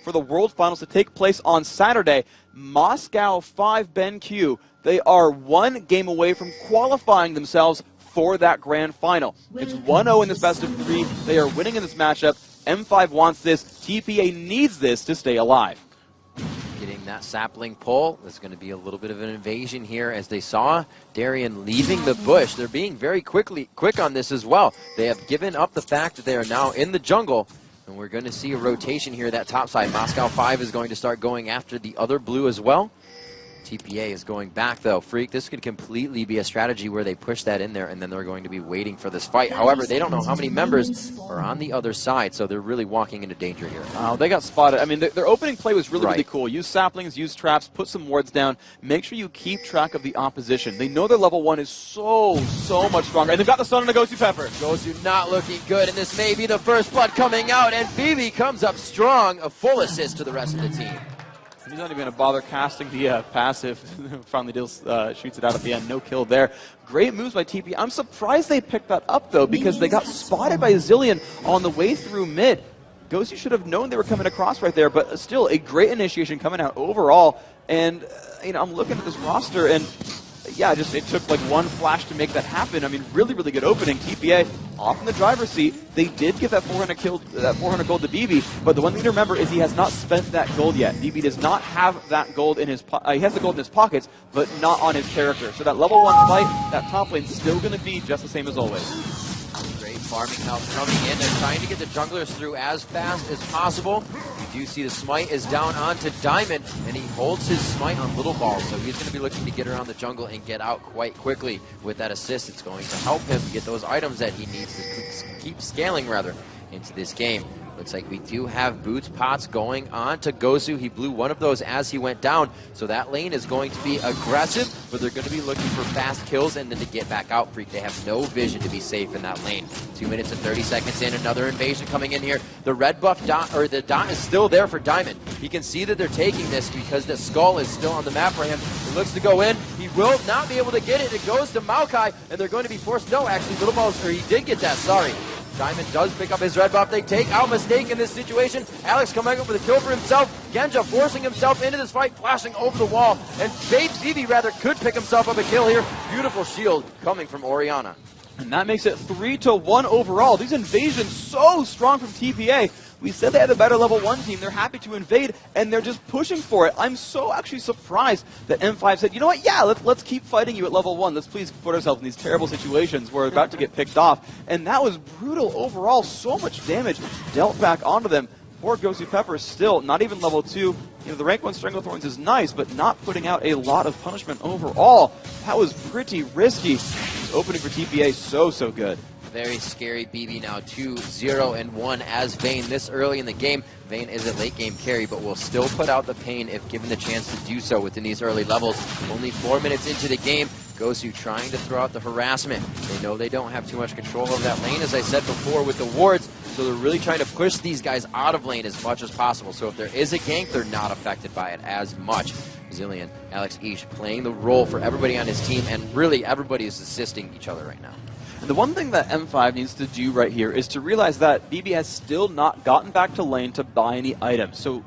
for the World Finals to take place on Saturday. Moscow5 BenQ, they are one game away from qualifying themselves for that grand final. It's 1-0 in this best of 3. They are winning in this matchup. M5 wants this. TPA needs this to stay alive. Getting that sapling pull. There's going to be a little bit of an invasion here as they saw Darien leaving the bush. They're being very quick on this as well. They have given up the fact that they are now in the jungle, and we're going to see a rotation here that top side. Moscow5 is going to start going after the other blue as well. TPA is going back though. Freak, this could completely be a strategy where they push that in there and then they're going to be waiting for this fight. However, they don't know how many members are on the other side, so they're really walking into danger here. They got spotted. I mean, their opening play was really cool. Use saplings, use traps, put some wards down. Make sure you keep track of the opposition. They know their level 1 is so much stronger. And they've got the stun on the Gosu Pepper. Gosu not looking good, and this may be the first blood coming out, and BB comes up strong. A full assist to the rest of the team. He's not even going to bother casting the passive. Finally shoots it out at the end. No kill there. Great moves by TP. I'm surprised they picked that up, though, because they got spotted by Zillion on the way through mid. Gosu should have known they were coming across right there, but still a great initiation coming out overall. And, I'm looking at this roster, and yeah, it took like one flash to make that happen. I mean, really good opening. TPA off in the driver's seat. They did give that 400 gold to BB, but the one thing to remember is he has not spent that gold yet. BB does not have that gold in his he has the gold in his pockets, but not on his character. So that level 1 fight, that top lane, is still going to be just the same as always. Great farming help coming in. They're trying to get the junglers through as fast as possible. You do see the smite is down onto Diamond, and he holds his smite on Little Ball, so he's going to be looking to get around the jungle and get out quite quickly. With that assist, it's going to help him get those items that he needs to keep scaling, into this game. Looks like we do have boots pots going on to Gosu. He blew one of those as he went down, so that lane is going to be aggressive, but they're going to be looking for fast kills and then to get back out. Freak, they have no vision to be safe in that lane. 2 minutes and 30 seconds in, another invasion coming in here. The red buff dot, or the dot, is still there for Diamond. He can see that they're taking this because the skull is still on the map for him. He looks to go in. He will not be able to get it. It goes to Maokai, and they're going to be forced. No, actually, Little Balls, or he did get that, sorry. Diamond does pick up his red buff. They take out Mistake in this situation. Alex coming up with a kill for himself. Genja forcing himself into this fight, flashing over the wall. And BB rather could pick himself up a kill here. Beautiful shield coming from Oriana. And that makes it 3-1 overall. These invasions so strong from TPA. We said they had a better level 1 team. They're happy to invade, and they're just pushing for it. I'm so actually surprised that M5 said, you know what, yeah, let's keep fighting you at level 1. Let's please put ourselves in these terrible situations where we're about to get picked off. And that was brutal overall. So much damage dealt back onto them. Poor Gosu Pepper still not even level 2. The rank 1 Stranglethorns is nice, but not putting out a lot of punishment overall. That was pretty risky. Opening for TPA so good. Very scary BB now, 2-0-1 as Vayne this early in the game. Vayne is a late game carry, but will still put out the pain if given the chance to do so within these early levels. Only 4 minutes into the game, Gosu trying to throw out the harassment. They know they don't have too much control over that lane, as I said before, with the wards, so they're really trying to push these guys out of lane as much as possible. So if there is a gank, they're not affected by it as much. Zillion, Alex Ish playing the role for everybody on his team, and really everybody is assisting each other right now. And the one thing that M5 needs to do right here is to realize that BB has still not gotten back to lane to buy any items. So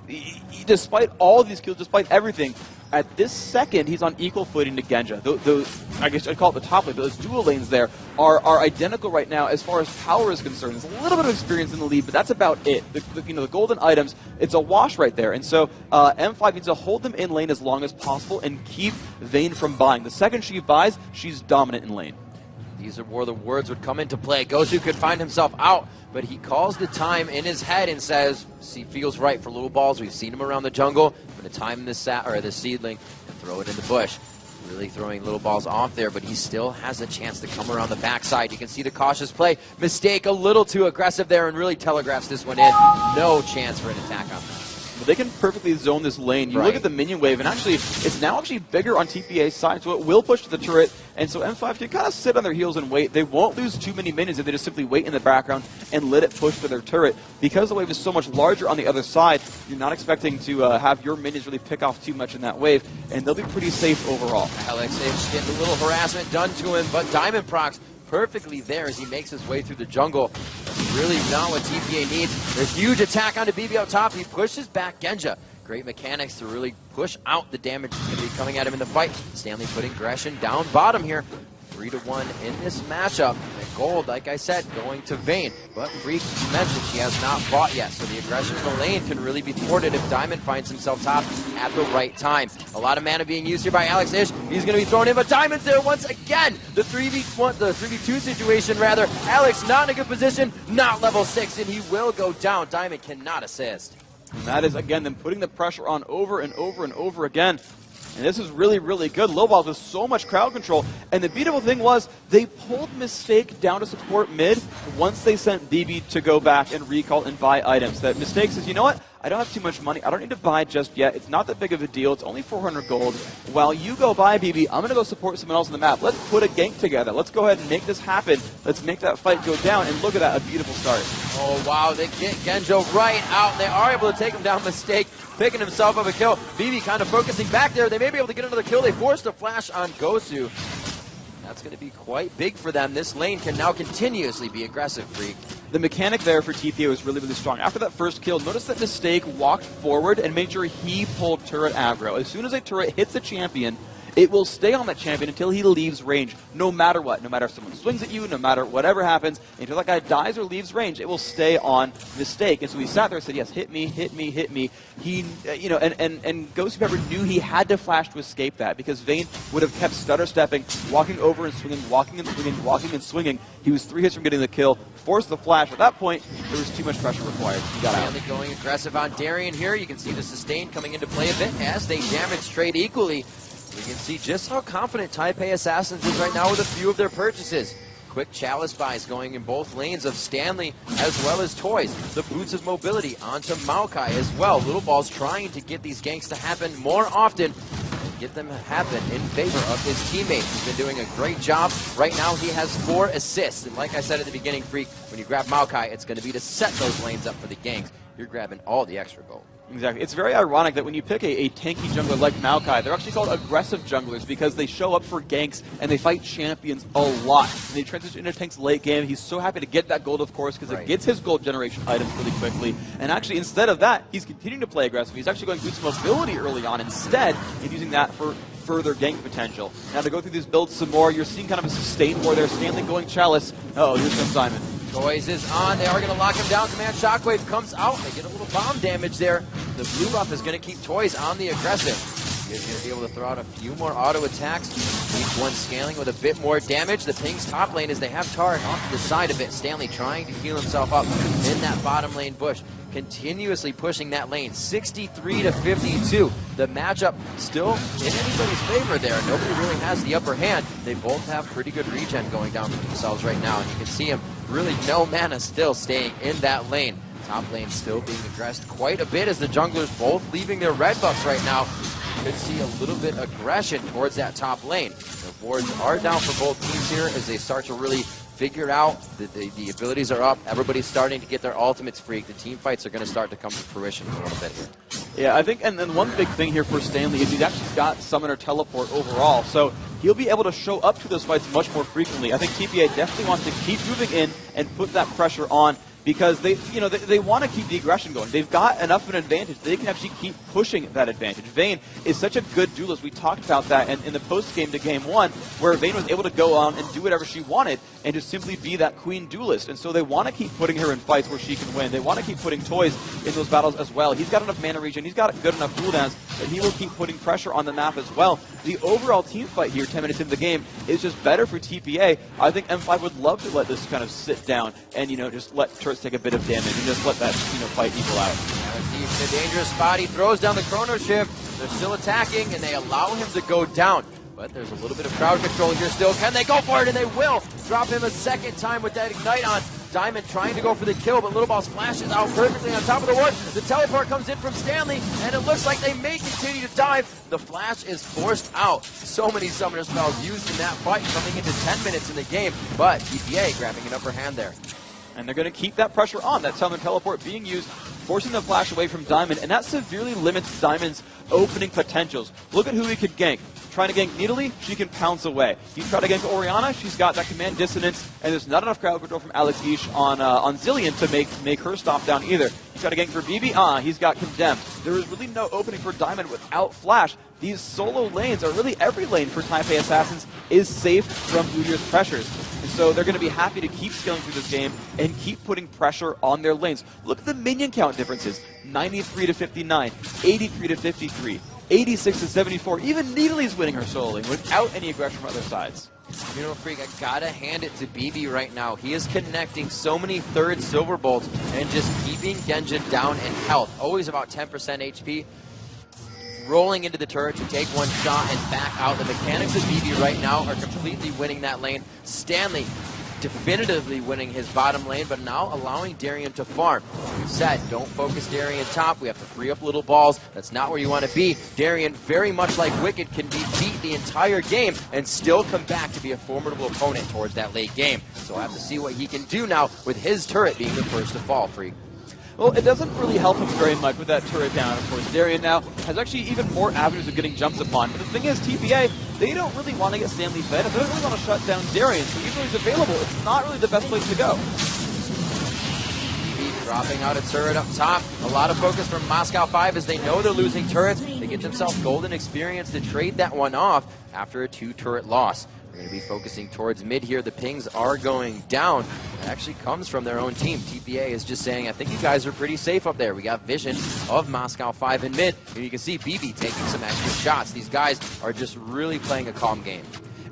despite all of these kills, despite everything, at this second, he's on equal footing to Genja. Those, I guess I'd call it the top lane, but those dual lanes there are identical right now as far as power is concerned. There's a little bit of experience in the lead, but that's about it. The golden items, it's a wash right there. And so M5 needs to hold them in lane as long as possible and keep Vayne from buying. The second she buys, she's dominant in lane. These are where the words would come into play. Gosu could find himself out, but he calls the time in his head and says, he feels right for Little Balls. We've seen him around the jungle. I'm going to time this seedling and throw it in the bush. Really throwing Little Balls off there, but he still has a chance to come around the backside. You can see the cautious play. Mistake a little too aggressive there and really telegraphs this one in. No chance for an attack on that. But they can perfectly zone this lane. You look at the minion wave, and actually, it's now actually bigger on TPA's side, so it will push to the turret. And so M5 can kind of sit on their heels and wait. They won't lose too many minions if they just simply wait in the background and let it push to their turret. Because the wave is so much larger on the other side, you're not expecting to have your minions really pick off too much in that wave, and they'll be pretty safe overall. Alex Ish getting a little harassment done to him, but Diamond procs perfectly there as he makes his way through the jungle. really not what TPA needs. A huge attack onto BB out top. He pushes back Genja. Great mechanics to really push out the damage that's going to be coming at him in the fight. Stanley putting aggression down bottom here. 3-1 in this matchup. And gold, like I said, going to Vayne. But Freak, you mentioned, she has not fought yet, so the aggression in the lane can really be thwarted if Diamond finds himself top at the right time. A lot of mana being used here by Alex Ish. He's going to be thrown in, but Diamond's there once again. The 3v2 situation, rather. Alex not in a good position, not level 6, and he will go down. Diamond cannot assist. And that is, again, them putting the pressure on over and over and over again. And this is really, really good. Low balls with so much crowd control. And the beautiful thing was they pulled Mistake down to support mid once they sent BB to go back and recall and buy items. That Mistake says, you know what? I don't have too much money. I don't need to buy just yet. It's not that big of a deal. It's only 400 gold. While you go buy BB, I'm going to go support someone else on the map. Let's put a gank together. Let's go ahead and make this happen. Let's make that fight go down. And look at that, a beautiful start. Oh, wow. They get Genjo right out. They are able to take him down. Mistake picking himself up a kill. BB kind of focusing back there. They may be able to get another kill. They forced a flash on Gosu. That's going to be quite big for them. This lane can now continuously be aggressive, Freak. The mechanic there for TPA was really, really strong. After that first kill, notice that Mistake walked forward and made sure he pulled turret aggro. As soon as a turret hits a champion, it will stay on that champion until he leaves range, no matter what. No matter if someone swings at you, no matter whatever happens, until that guy dies or leaves range, it will stay on Mistake. And so he sat there and said, yes, hit me, hit me, hit me. He, and Ghost Pepper knew he had to flash to escape that because Vayne would have kept stutter stepping, walking over and swinging, walking and swinging, walking and swinging. He was 3 hits from getting the kill, forced the flash. At that point, there was too much pressure required. He got out. Stanley going aggressive on Darien here. You can see the sustain coming into play a bit as they damage trade equally. We can see just how confident Taipei Assassins is right now with a few of their purchases. Quick chalice buys going in both lanes of Stanley as well as Toys. The Boots of Mobility onto Maokai as well. Little Ball's trying to get these ganks to happen more often and get them to happen in favor of his teammates. He's been doing a great job. Right now he has 4 assists. And like I said at the beginning, Freak, when you grab Maokai, it's going to be to set those lanes up for the ganks. You're grabbing all the extra gold. Exactly. It's very ironic that when you pick a tanky jungler like Maokai, they're actually called aggressive junglers because they show up for ganks and they fight champions a lot. And they transition into tanks late game. He's so happy to get that gold, of course, because it gets his gold generation items really quickly. And actually, instead of that, he's continuing to play aggressive. He's actually going Boots of Mobility early on instead and using that for further gank potential. Now to go through these builds some more, you're seeing kind of a sustain war there. Stanley going Chalice. Uh-oh, here's some Simon. Toys is on. They are going to lock him down. Command Shockwave comes out. They get a little bomb damage there. The blue buff is going to keep Toys on the aggressive. He's going to be able to throw out a few more auto attacks. Each one scaling with a bit more damage. The Ping's top lane is they have Taric off to the side of it. Stanley trying to heal himself up in that bottom lane bush. Continuously pushing that lane. 63-52. The matchup still in anybody's favor there. Nobody really has the upper hand. They both have pretty good regen going down for themselves right now. And you can see him really no mana still staying in that lane. Top lane still being aggressed quite a bit as the junglers both leaving their red buffs right now. You could see a little bit aggression towards that top lane. The boards are down for both teams here as they start to really figure out that the abilities are up. Everybody's starting to get their ultimates, Freak. The team fights are going to start to come to fruition in a little bit here. Yeah, I think, and then one big thing here for Stanley is he's actually got Summoner Teleport overall, so he'll be able to show up to those fights much more frequently. I think TPA definitely wants to keep moving in and put that pressure on because they want to keep the aggression going. They've got enough of an advantage. They can actually keep pushing that advantage. Vayne is such a good duelist. We talked about that in the post-game to Game 1, where Vayne was able to go on and do whatever she wanted and just simply be that queen duelist. And so they want to keep putting her in fights where she can win. They want to keep putting Toys in those battles as well. He's got enough mana regen. He's got good enough cooldowns that he will keep putting pressure on the map as well. The overall team fight here, 10 minutes into the game, is just better for TPA. I think M5 would love to let this kind of sit down and, just let turrets take a bit of damage and just let that, fight equal out. In a dangerous spot, he throws down the Chrono Shift. They're still attacking, and they allow him to go down. But there's a little bit of crowd control here still. Can they go for it? And they will. Drop him a second time with that Ignite on. Diamond trying to go for the kill, but Little Ball splashes out perfectly on top of the ward. The teleport comes in from Stanley, and it looks like they may continue to dive. The flash is forced out. So many summoner spells used in that fight coming into 10 minutes in the game, but TPA grabbing an upper hand there. And they're going to keep that pressure on, that Summoner Teleport being used, forcing the flash away from Diamond, and that severely limits Diamond's opening potentials. Look at who he could gank. trying to gank Nidalee, she can pounce away. You try to gank Orianna, she's got that command dissonance, and there's not enough crowd control from Alex Ish on Zillion to make her stop down either. You try to gank for BB, he's got condemned. There is really no opening for Diamond without Flash. These solo lanes are really every lane for Taipei Assassins is safe from Blue pressures. And so they're going to be happy to keep scaling through this game and keep putting pressure on their lanes. Look at the minion count differences. 93 to 59, 83 to 53, 86 to 74. Even Nidalee's winning her solo lane without any aggression from other sides. You know, Freak, I gotta hand it to BB right now. He is connecting so many third silver bolts and just keeping Genjin down in health. Always about 10% HP. Rolling into the turret to take one shot and back out. The mechanics of BB right now are completely winning that lane. Stanley definitively winning his bottom lane, but now allowing Darien to farm. We've said, don't focus Darien top. We have to free up little balls. That's not where you want to be. Darien, very much like Wicked, can be beat the entire game and still come back to be a formidable opponent towards that late game. So we'll have to see what he can do now with his turret being the first to fall, Freak. Well, it doesn't really help him very much with that turret down. Of course, Darien now has actually even more avenues of getting jumped upon. But the thing is, TPA, they don't really want to get Stanley fed. They don't really want to shut down Darien. So even though he's available, it's not really the best place to go. Dropping out a turret up top. A lot of focus from Moscow5 as they know they're losing turrets. They get themselves golden experience to trade that one off after a 2-turret loss. We're going to be focusing towards mid here. The pings are going down. It actually comes from their own team. TPA is just saying, I think you guys are pretty safe up there. We got vision of Moscow5 in mid. And you can see BB taking some extra shots. These guys are just really playing a calm game.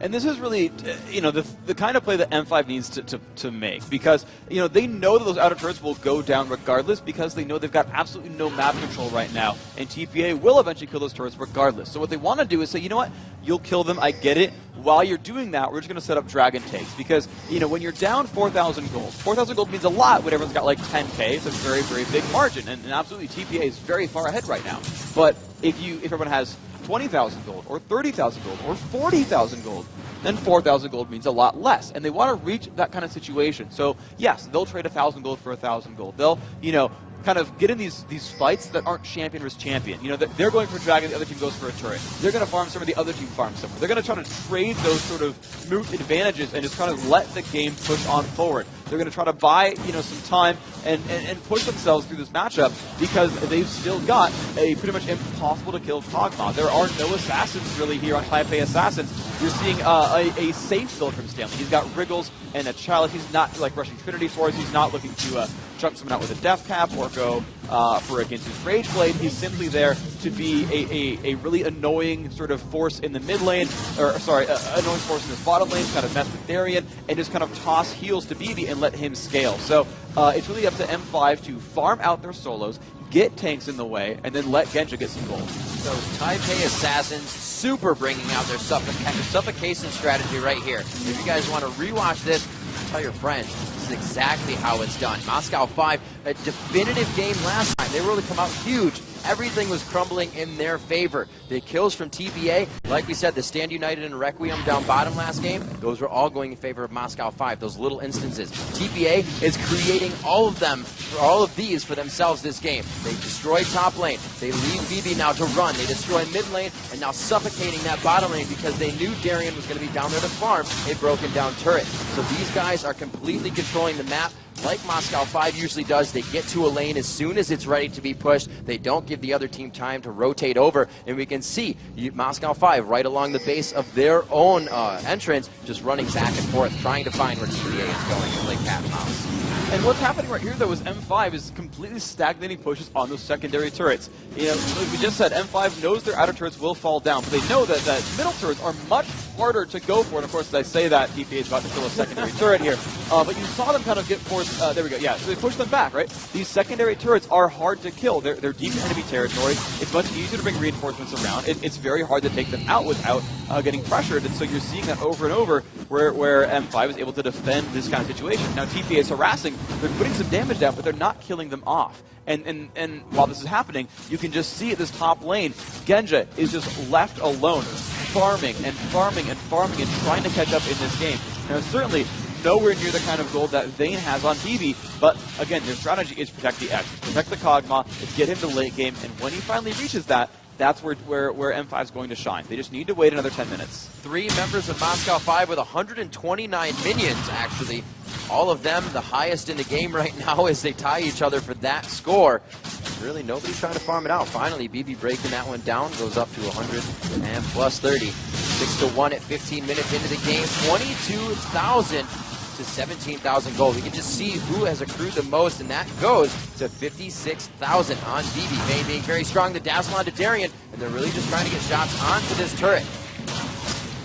And this is really, you know, the kind of play that M5 needs to make, because, you know, they know that those outer turrets will go down regardless, because they know they've got absolutely no map control right now, and TPA will eventually kill those turrets regardless. So what they want to do is say, you know what, you'll kill them, I get it. While you're doing that, we're just going to set up Dragon Takes, because, you know, when you're down 4,000 gold, 4,000 gold means a lot when everyone's got like 10k. It's a very, very big margin, and absolutely TPA is very far ahead right now. But if everyone has 20,000 gold, or 30,000 gold, or 40,000 gold, then 4,000 gold means a lot less. And they want to reach that kind of situation. So, yes, they'll trade 1,000 gold for 1,000 gold. They'll, you know, kind of get in these fights that aren't champion versus champion. You know, they're going for Dragon, the other team goes for a turret. They're going to farm somewhere, the other team farms somewhere. They're going to try to trade those sort of moot advantages and just kind of let the game push on forward. They're going to try to buy, you know, some time and push themselves through this matchup, because they've still got a pretty much impossible to kill Kog'Maw. There are no assassins really here on Taipei Assassins. You're seeing a safe build from Stanley. He's got Wriggles and a Chalice. He's not like rushing Trinity Swords. He's not looking to chunk someone out with a Death Cap or go for against his Rage Blade. He's simply there to be a really annoying sort of force in the mid lane, or sorry, annoying force in his bottom lane, kind of mess with Darien, and just kind of toss heals to BB and let him scale. So it's really up to M5 to farm out their solos, get tanks in the way, and then let Genja get some gold. So Taipei Assassins super bringing out their suffocation strategy right here. If you guys want to rewatch this, tell your friends. This is exactly how it's done. Moscow5, a definitive game last time. They really come out huge. Everything was crumbling in their favor. The kills from TPA, like we said, the Stand United and Requiem down bottom last game, those were all going in favor of Moscow5, those little instances. TPA is creating all of them, all of these for themselves this game. They destroy top lane. They leave BB now to run. They destroy mid lane, and now suffocating that bottom lane because they knew Darien was going to be down there to farm a broken down turret. So these guys are completely controlling the map. Like Moscow5 usually does, they get to a lane as soon as it's ready to be pushed. They don't give the other team time to rotate over, and we can see Moscow5 right along the base of their own entrance, just running back and forth, trying to find where TPA is going to play cat and mouse. And what's happening right here, though, is M5 is completely stagnating pushes on those secondary turrets. You know, like we just said, M5 knows their outer turrets will fall down, but they know that middle turrets are much harder to go for. And of course, as I say that, TPA is about to kill a secondary turret here. But you saw them kind of get forced. There we go. Yeah, so they push them back, right? These secondary turrets are hard to kill. They're deep enemy territory. It's much easier to bring reinforcements around. It's very hard to take them out without getting pressured. And so you're seeing that over and over where M5 is able to defend this kind of situation. Now TPA is harassing. They're putting some damage down, but they're not killing them off. And while this is happening, you can just see at this top lane, Genja is just left alone, farming and farming and farming and trying to catch up in this game. Now, certainly nowhere near the kind of gold that Vayne has on BB, but again, their strategy is protect the X, protect the Kog'Maw, is get him to late game, and when he finally reaches that, that's where M5 is going to shine. They just need to wait another 10 minutes. 3 members of Moscow5 with 129 minions, actually. All of them the highest in the game right now as they tie each other for that score. Really, nobody's trying to farm it out. Finally, BB breaking that one down, goes up to 100 and plus 30. 6-1 at 15 minutes into the game. 22,000 to 17,000 gold. We can just see who has accrued the most, and that goes to 56,000 on BB. Vayne being very strong. The dazzle onto Darian, and they're really just trying to get shots onto this turret.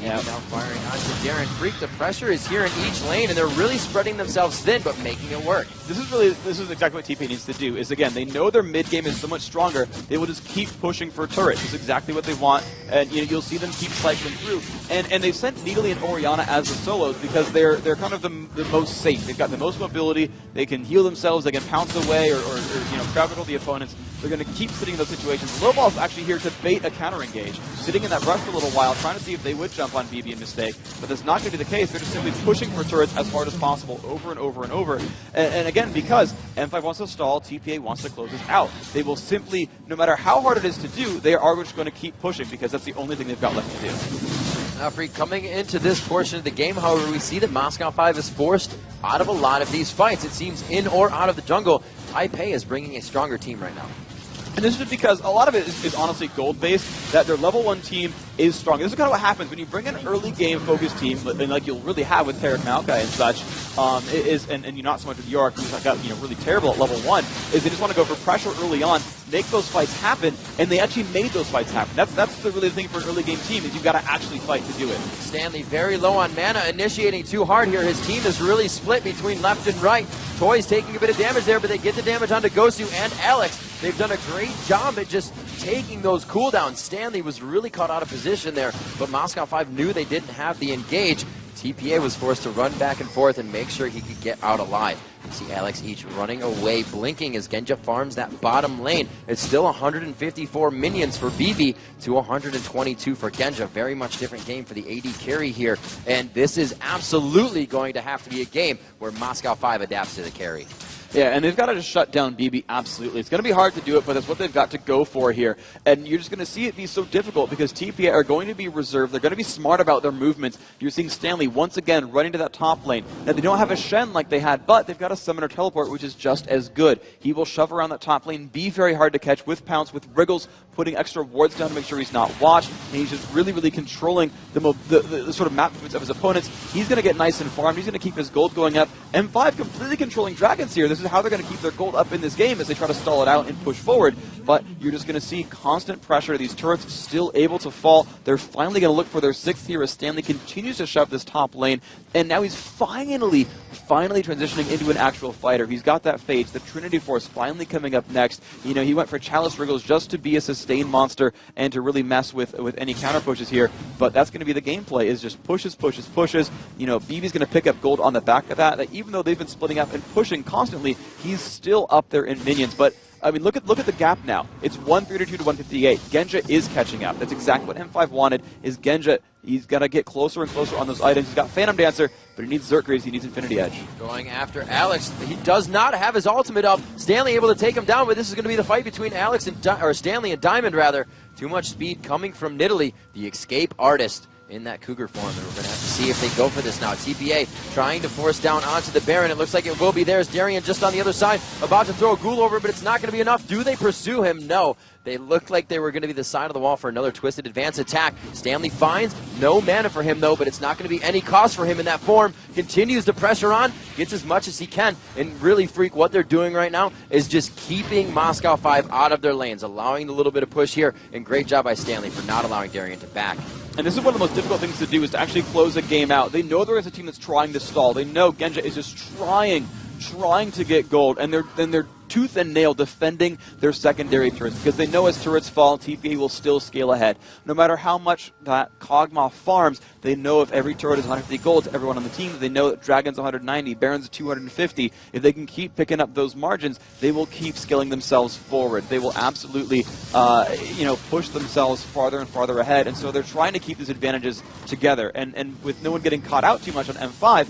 Yeah, now firing onto Darren Freak. The pressure is here in each lane, and they're really spreading themselves thin, but making it work. This is exactly what TP needs to do. Is again, they know their mid game is so much stronger. They will just keep pushing for turrets. It's exactly what they want, and you'll see them keep cycling through. And they've sent Needly and Orianna as the solos because they're kind of the most safe. They've got the most mobility. They can heal themselves. They can pounce away or crowd control the opponents. They're going to keep sitting in those situations. Low Ball's actually here to bait a counter engage, sitting in that rush for a little while, trying to see if they would jump on BB and mistake. But that's not going to be the case. They're just simply pushing for turrets as hard as possible over and over and over. And again, because M5 wants to stall, TPA wants to close this out. They will simply, no matter how hard it is to do, they are just going to keep pushing because that's the only thing they've got left to do. Freak, coming into this portion of the game, however, we see that Moscow5 is forced out of a lot of these fights. It seems in or out of the jungle, Taipei is bringing a stronger team right now. And this is just because a lot of it is honestly gold-based, that their level 1 team is strong. This is kind of what happens when you bring an early game focused team, and like you'll really have with Tarek Maokai and such, and you're not so much with York, who's like really terrible at level 1, is they just want to go for pressure early on, make those fights happen, and they actually made those fights happen. That's the really thing for an early game team, is you've got to actually fight to do it. Stanley very low on mana, initiating too hard here. His team is really split between left and right. Toys taking a bit of damage there, but they get the damage onto Gosu and Alex. They've done a great job at just taking those cooldowns. Stanley was really caught out of position there, but Moscow5 knew they didn't have the engage. TPA was forced to run back and forth and make sure he could get out alive. You see Alex each running away, blinking as Genja farms that bottom lane. It's still 154 minions for BB to 122 for Genja. Very much different game for the AD carry here. And this is absolutely going to have to be a game where Moscow5 adapts to the carry. Yeah, and they've got to just shut down BB, absolutely. It's going to be hard to do it, but that's what they've got to go for here. And you're just going to see it be so difficult because TPA are going to be reserved. They're going to be smart about their movements. You're seeing Stanley once again running to that top lane. Now, they don't have a Shen like they had, but they've got a Summoner Teleport, which is just as good. He will shove around that top lane, be very hard to catch with Pounce, with Wriggles, putting extra wards down to make sure he's not watched. And he's just really, really controlling the sort of map movements of his opponents. He's going to get nice and farmed. He's going to keep his gold going up. M5 completely controlling Dragons here. This is how they're going to keep their gold up in this game as they try to stall it out and push forward. But you're just going to see constant pressure. These turrets still able to fall. They're finally going to look for their 6th here as Stanley continues to shove this top lane. And now he's finally transitioning into an actual fighter. He's got that Phage, the Trinity Force finally coming up next. You know, he went for Chalice Wriggles just to be a sustained monster and to really mess with any counter pushes here. But that's going to be the gameplay, is just pushes. You know, BB's going to pick up gold on the back of that. Even though they've been splitting up and pushing constantly, he's still up there in minions. But I mean, look at the gap now. It's 132 to 158. Genja is catching up. That's exactly what M5 wanted, is Genja. He's got to get closer and closer on those items. He's got Phantom Dancer, but he needs Zerkreis. He needs Infinity Edge. Going after Alex. He does not have his ultimate up. Stanley able to take him down, but this is going to be the fight between Alex and Stanley and Diamond, rather. Too much speed coming from Nidalee, the escape artist in that Cougar form, and we're going to have to see if they go for this now. TPA trying to force down onto the Baron. It looks like it will be theirs. Darian just on the other side, about to throw a ghoul over, but it's not going to be enough. Do they pursue him? No. They looked like they were going to be the side of the wall for another twisted advance attack. Stanley finds no mana for him, though, but it's not going to be any cost for him in that form. Continues to pressure on, gets as much as he can, and really, Freak, what they're doing right now is just keeping Moscow5 out of their lanes, allowing a little bit of push here, and great job by Stanley for not allowing Darian to back. And this is one of the most difficult things to do, is to actually close a game out. They know there is a team that's trying to stall. They know Genja is just trying to get gold, and they're tooth and nail defending their secondary turrets, because they know as turrets fall, TPA will still scale ahead. No matter how much that Kog'Maw farms, they know if every turret is 150 gold to everyone on the team, they know that Dragon's 190, Baron's 250. If they can keep picking up those margins, they will keep scaling themselves forward. They will absolutely, push themselves farther and farther ahead, and so they're trying to keep these advantages together. And with no one getting caught out too much on M5,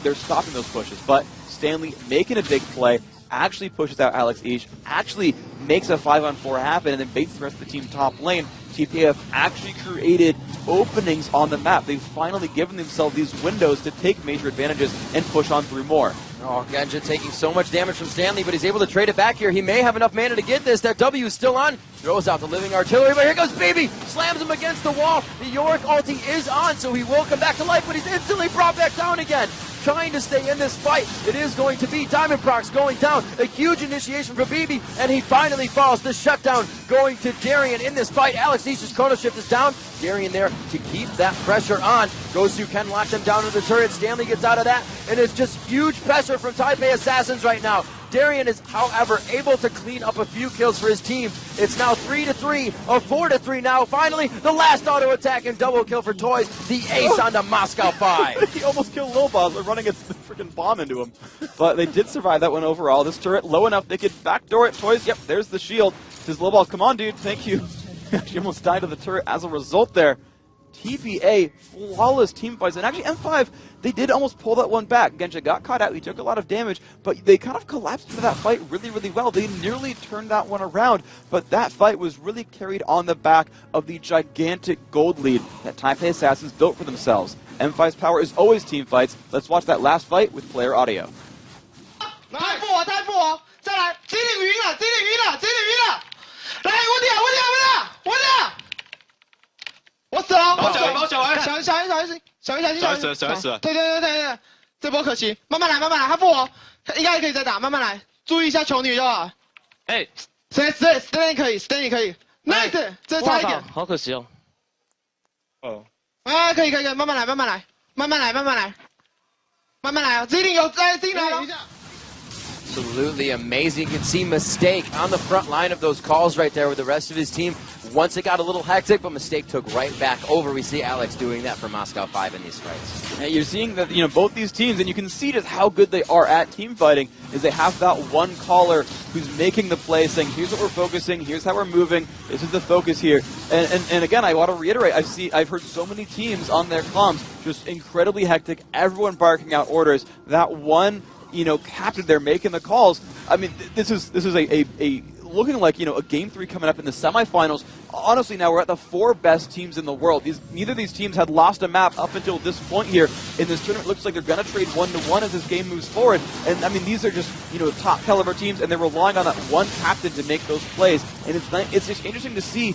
they're stopping those pushes. But Stanley making a big play, actually pushes out Alex Ish, actually makes a 5-on-4 happen, and then baits the rest of the team top lane. TPA have actually created openings on the map. They've finally given themselves these windows to take major advantages and push on through more. Oh, Genja taking so much damage from Stanley, but he's able to trade it back here. He may have enough mana to get this. That W is still on. Throws out the living artillery, but here goes Baby. Slams him against the wall. The Yorick ulti is on, so he will come back to life, but he's instantly brought back down again. Trying to stay in this fight. It is going to be Diamond Procs going down. A huge initiation for BB, and he finally falls. The shutdown going to Darian in this fight. Alex Ish's chrono shift is down. Darian there to keep that pressure on. Gosu can lock them down to the turret. Stanley gets out of that, and it's just huge pressure from Taipei Assassins right now. Darian is, however, able to clean up a few kills for his team. It's now 3-3, or 4-3 now. Finally, the last auto attack and double kill for Toys. The ace on the Moscow5. He almost killed Lil Bob by running a freaking bomb into him. But they did survive that one overall. This turret low enough they could backdoor it. Toys, yep, there's the shield. Says Lil Bob, come on, dude, thank you. She almost died to the turret as a result there. TPA, flawless team fights. And actually, M5, they did almost pull that one back. Genja got caught out. He took a lot of damage, but they kind of collapsed into that fight really, really well. They nearly turned that one around, but that fight was really carried on the back of the gigantic gold lead that Taipei Assassins built for themselves. M5's power is always team fights. Let's watch that last fight with player audio. 太负我，太负我，再来，机灵晕了，机灵晕了，机灵晕了，来，我死了，保小文，小心，对，这波可惜，慢慢来，他负我，应该可以再打，慢慢来，注意一下球女就好。哎，Stanley 可以 ，Nice， 这差一点，好可惜哦。哦，啊，可以，慢慢来，机灵有在进来了。 Absolutely amazing. You can see Mistake on the front line of those calls right there with the rest of his team. Once it got a little hectic, but Mistake took right back over. We see Alex doing that for Moscow5 in these fights. And you're seeing that, both these teams, and you can see just how good they are at team fighting, is they have that one caller who's making the play, saying, here's what we're focusing, here's how we're moving, this is the focus here. And again, I want to reiterate, I've heard so many teams on their comms, just incredibly hectic, everyone barking out orders. That one captain there making the calls. I mean, this is a looking like a game 3 coming up in the semifinals. Honestly, now we're at the 4 best teams in the world. Neither of these teams had lost a map up until this point here in this tournament. Looks like they're going to trade 1-1 as this game moves forward. And I mean, these are just top caliber teams, and they're relying on that one captain to make those plays. And it's just interesting to see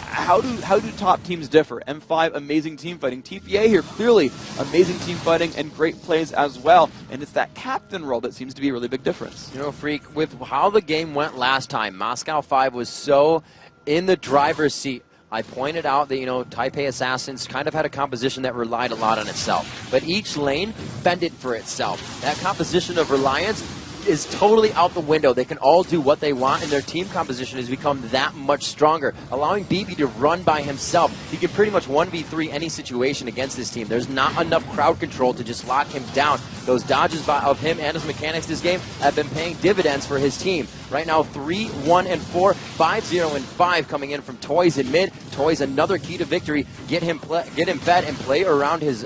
how do top teams differ. M5, amazing team fighting. TPA here, clearly amazing team fighting and great plays as well. And it's that captain role that seems to be a really big difference. Freak, with how the game went last time, Moscow5 was so in the driver's seat. I pointed out that, Taipei Assassins kind of had a composition that relied a lot on itself. But each lane fended for itself. That composition of reliance is totally out the window. They can all do what they want, and their team composition has become that much stronger, allowing BB to run by himself. He can pretty much 1v3 any situation against this team. There's not enough crowd control to just lock him down. Those dodges of him and his mechanics this game have been paying dividends for his team. Right now, 3-1-4, 5-0-5 coming in from Toys in mid. Toys another key to victory. Get him fed and play around his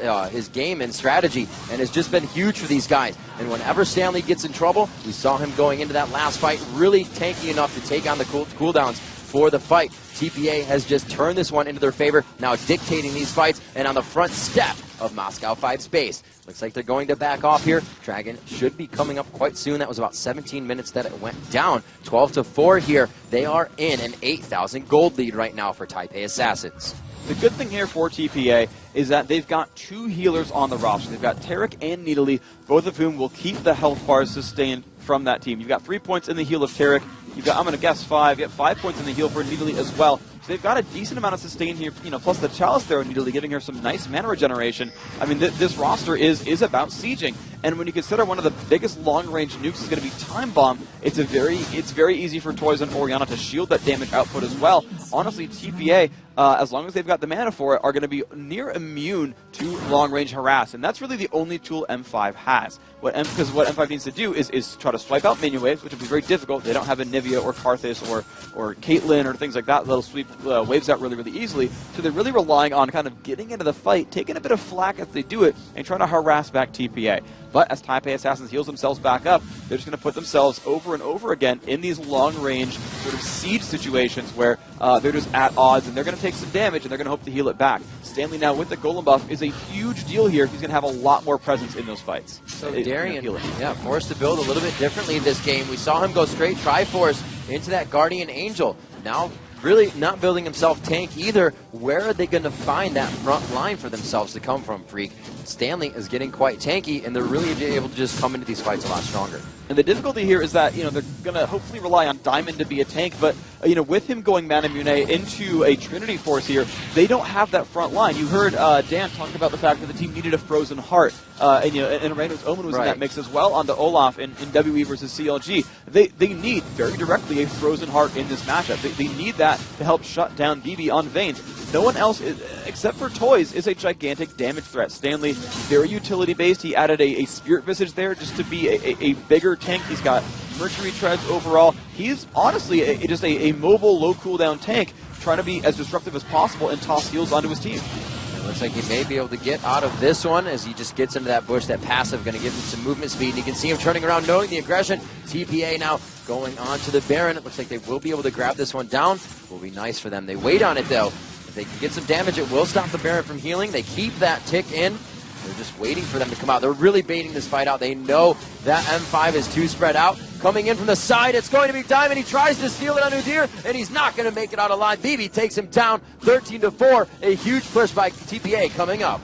game and strategy, and it's just been huge for these guys. And whenever Stanley gets in trouble, we saw him going into that last fight really tanky enough to take on the cooldowns for the fight. TPA has just turned this one into their favor, now dictating these fights and on the front step of Moscow5's base. Looks like they're going to back off here. Dragon should be coming up quite soon. That was about 17 minutes that it went down. 12-4 here. They are in an 8,000 gold lead right now for Taipei Assassins. The good thing here for TPA is that they've got 2 healers on the roster. They've got Tarek and Needly, both of whom will keep the health bars sustained from that team. You've got 3 points in the heal of Tarek. You've got, I'm going to guess 5. You have 5 points in the heal for Needly as well. So they've got a decent amount of sustain here, plus the Chalice there Needly giving her some nice mana regeneration. I mean, this roster is about sieging. And when you consider one of the biggest long-range nukes is going to be Time Bomb, it's very easy for Toys and Oriana to shield that damage output as well. Honestly, TPA, as long as they've got the mana for it, are going to be near immune to long-range harass. And that's really the only tool M5 has. Because what M5 needs to do is try to swipe out minion waves, which will be very difficult. They don't have a Nivea or Karthus or Caitlyn or things like that that'll sweep waves out really, really easily. So they're really relying on kind of getting into the fight, taking a bit of flack as they do it, and trying to harass back TPA. But as Taipei Assassins heals themselves back up, they're just going to put themselves over and over again in these long-range sort of siege situations where they're just at odds, and they're going to take some damage, and they're going to hope to heal it back. Stanley now with the Golem buff is a huge deal here. He's going to have a lot more presence in those fights. So Darian, yeah, forced to build a little bit differently this game. We saw him go straight Triforce into that Guardian Angel. Now really not building himself tank either. Where are they going to find that front line for themselves to come from, Freak? Stanley is getting quite tanky, and they're really able to just come into these fights a lot stronger. And the difficulty here is that, they're going to hopefully rely on Diamond to be a tank, but, with him going Manamune into a Trinity Force here, they don't have that front line. You heard Dan talk about the fact that the team needed a Frozen Heart, and Reyno's Omen was in that mix as well on the Olaf in WE versus CLG. They need, very directly, a Frozen Heart in this matchup. They need that to help shut down BB on Vayne. No one else, except for Toys, is a gigantic damage threat. Stanley, very utility-based. He added a Spirit Visage there just to be a bigger tank. He's got Mercury Treads overall. He's honestly just a mobile, low cooldown tank, trying to be as disruptive as possible and toss heals onto his team. It looks like he may be able to get out of this one as he just gets into that bush. That passive going to give him some movement speed, and you can see him turning around, knowing the aggression. TPA now going on to the Baron. It looks like they will be able to grab this one down. Will be nice for them. They wait on it, though. If they can get some damage, it will stop the Baron from healing. They keep that tick in. They're just waiting for them to come out. They're really baiting this fight out. They know that M5 is too spread out. Coming in from the side, it's going to be Diamond. He tries to steal it on Udyr, and he's not going to make it out alive. BB takes him down 13-4. A huge push by TPA coming up.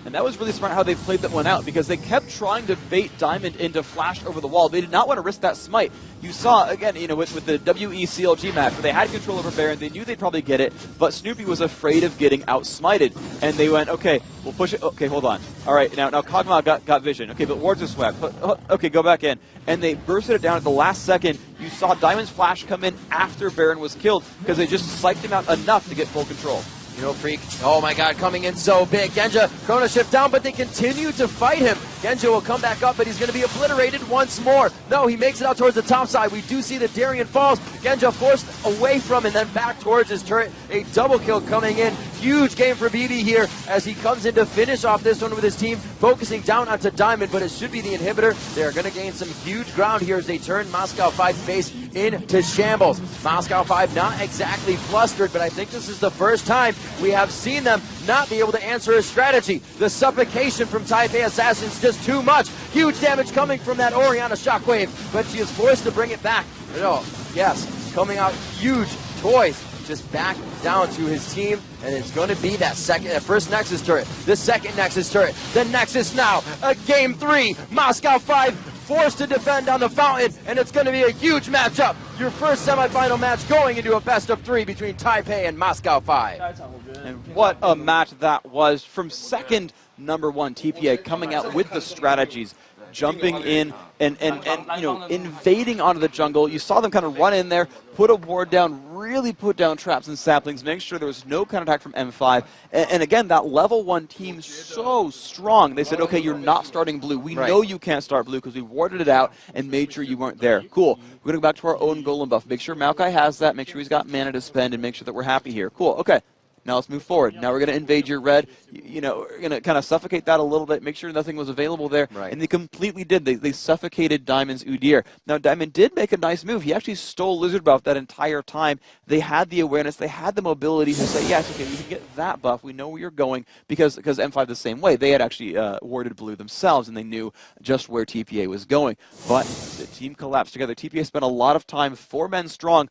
And that was really smart how they played that one out, because they kept trying to bait Diamond into flash over the wall. They did not want to risk that smite. You saw, again, with the WE-CLG match, where they had control over Baron, they knew they'd probably get it, but Snoopy was afraid of getting out-smited. And they went, okay, we'll push it. Okay, hold on. All right, now Kog'Maw got vision. Okay, but wards are swept. Okay, go back in. And they bursted it down at the last second. You saw Diamond's flash come in after Baron was killed, because they just psyched him out enough to get full control. Freak, oh my god, coming in so big. Genja, Chrono Shift down, but they continue to fight him. Genja will come back up, but he's going to be obliterated once more. No, he makes it out towards the top side. We do see that Darian falls. Genja forced away from and then back towards his turret. A double kill coming in. Huge game for BB here as he comes in to finish off this one with his team, focusing down onto Diamond, but it should be the inhibitor. They're going to gain some huge ground here as they turn Moscow5 base into shambles. Moscow5 not exactly flustered, but I think this is the first time we have seen them not be able to answer a strategy. The suffocation from Taipei Assassins just too much. Huge damage coming from that Orianna Shockwave, but she is forced to bring it back. Oh, yes, coming out huge. Toys just back down to his team, and it's going to be that first Nexus turret, the second Nexus turret, the Nexus now, a game 3, Moscow5 forced to defend on the fountain, and it's going to be a huge matchup. Your first semifinal match going into a best of 3 between Taipei and Moscow5. And what a match that was from second number 1 TPA coming out with the strategies, jumping in and invading onto the jungle. You saw them kind of run in there, put a ward down, really put down traps and saplings, make sure there was no counterattack from M5. And again, that level 1 team so strong. They said, okay, you're not starting blue. We know you can't start blue because we warded it out and made sure you weren't there. Cool. We're going to go back to our own Golem buff. Make sure Maokai has that. Make sure he's got mana to spend and make sure that we're happy here. Cool. Okay. Now let's move forward. Now we're going to invade your red. We're going to kind of suffocate that a little bit, make sure nothing was available there. And they completely did. They suffocated Diamond's Udyr. Now Diamond did make a nice move. He actually stole Lizard buff that entire time. They had the awareness. They had the mobility to say, yes, okay, we can get that buff. We know where you're going because M5 the same way. They had actually warded blue themselves, and they knew just where TPA was going. But the team collapsed together. TPA spent a lot of time, 4 men strong,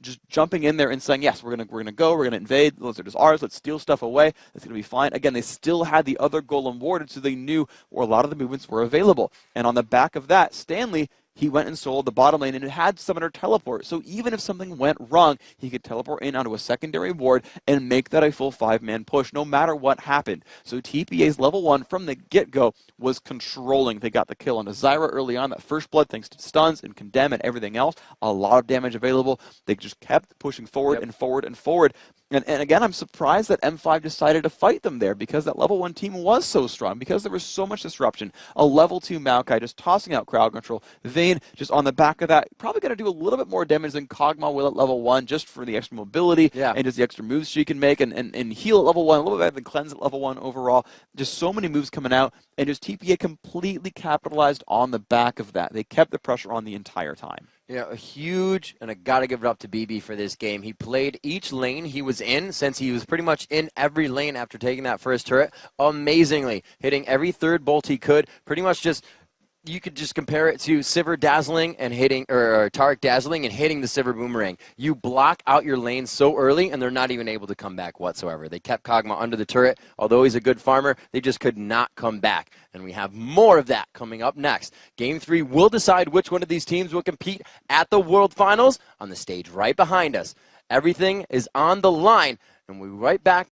just jumping in there and saying, yes, we're gonna go, we're gonna invade. Lizard is ours. Let's steal stuff away. It's gonna be fine. Again, they still had the other golem warded, so they knew where a lot of the movements were available. And on the back of that, Stanley, he went and sold the bottom lane, and it had Summoner teleport. So even if something went wrong, he could teleport in onto a secondary ward and make that a full 5-man push, no matter what happened. So TPA's level 1 from the get-go was controlling. They got the kill on Zyra early on, that first blood, thanks to stuns and condemn and everything else. A lot of damage available. They just kept pushing forward and forward and forward. And again, I'm surprised that M5 decided to fight them there because that level 1 team was so strong, because there was so much disruption. A level 2 Maokai just tossing out crowd control. Vayne just on the back of that, probably going to do a little bit more damage than Kog'Maw will at level 1 just for the extra mobility and just the extra moves she can make and heal at level 1, a little bit better than cleanse at level 1 overall. Just so many moves coming out, and just TPA completely capitalized on the back of that. They kept the pressure on the entire time. Yeah, a huge, and I got to give it up to BB for this game. He played each lane he was in, since he was pretty much in every lane after taking that first turret, amazingly, hitting every third bolt he could, pretty much just, you could just compare it to Sivir dazzling and hitting, or Taric dazzling and hitting the Sivir boomerang. You block out your lane so early, and they're not even able to come back whatsoever. They kept Kog'Maw under the turret. Although he's a good farmer, they just could not come back. And we have more of that coming up next. Game 3 will decide which one of these teams will compete at the World Finals on the stage right behind us. Everything is on the line, and we'll be right back